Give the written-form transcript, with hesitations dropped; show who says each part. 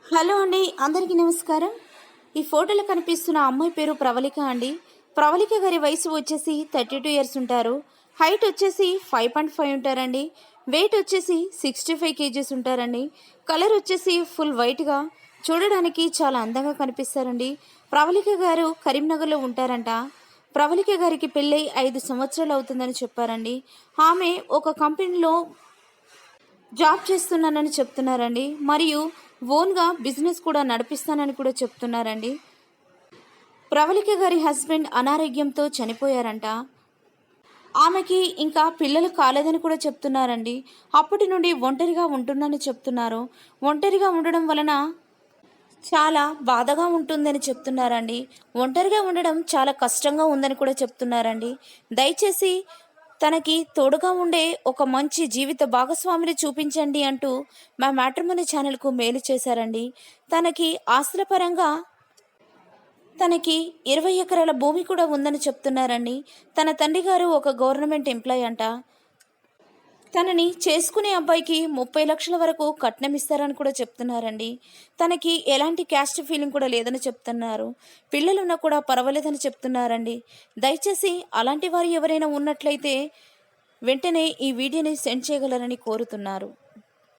Speaker 1: Hello అండి, అందరికీ నమస్కారం. ఈ ఫోటోలో కనిపిస్తున్న అమ్మాయి పేరు ప్రవళిక అండి. ప్రవళిక గారి వయసు వచ్చేసి 32 ఇయర్స్ ఉంటారు. హైట్ వచ్చేసి 5.5 ఉంటారండి. వెయిట్ వచ్చేసి 65 కేజీస్ ఉంటారండి. కలర్ వచ్చేసి ఫుల్ వైట్గా చూడడానికి చాలా అందంగా కనిపిస్తారండి. ప్రవళిక గారు కరీంనగర్లో ఉంటారంట. ప్రవళిక గారికి పెళ్ళై 5 సంవత్సరాలు అవుతుందని చెప్పారండి. ఆమె ఒక కంపెనీలో జాబ్ చేస్తున్నానని చెప్తున్నారండి. మరియు ఓన్గా బిజినెస్ కూడా నడిపిస్తానని కూడా చెప్తున్నారండి. ప్రవళిక గారి హస్బెండ్ అనారోగ్యంతో చనిపోయారంట. ఆమెకి ఇంకా పిల్లలు కాలేదని కూడా చెప్తున్నారండి. అప్పటి నుండి ఒంటరిగా ఉంటుందని చెప్తున్నారు. ఒంటరిగా ఉండడం వలన చాలా బాధగా ఉంటుందని చెప్తున్నారండి. ఒంటరిగా ఉండడం చాలా కష్టంగా ఉందని కూడా చెప్తున్నారండి. దయచేసి తనకి తోడుగా ఉండే ఒక మంచి జీవిత భాగస్వామిని చూపించండి అంటూ మా మ్యాట్రిమోనీ ఛానల్కు మెయిల్ చేశారండి. తనకి ఆస్తుల పరంగా తనకి 20 ఎకరాల భూమి కూడా ఉందని చెప్తున్నారండి. తన తండ్రి గారు ఒక గవర్నమెంట్ ఎంప్లాయ్ అంట. తనని చేసుకునే అబ్బాయికి 30 లక్షల వరకు కట్నం ఇస్తారని కూడా చెప్తున్నారండి. తనకి ఎలాంటి క్యాస్ట్ ఫీలింగ్ కూడా లేదని చెప్తున్నారు. పిల్లలున్నా కూడా పర్వాలేదని చెప్తున్నారండి. దయచేసి అలాంటి వారు ఎవరైనా ఉన్నట్లయితే వెంటనే ఈ వీడియోని సెండ్ చేయగలరని కోరుతున్నారు.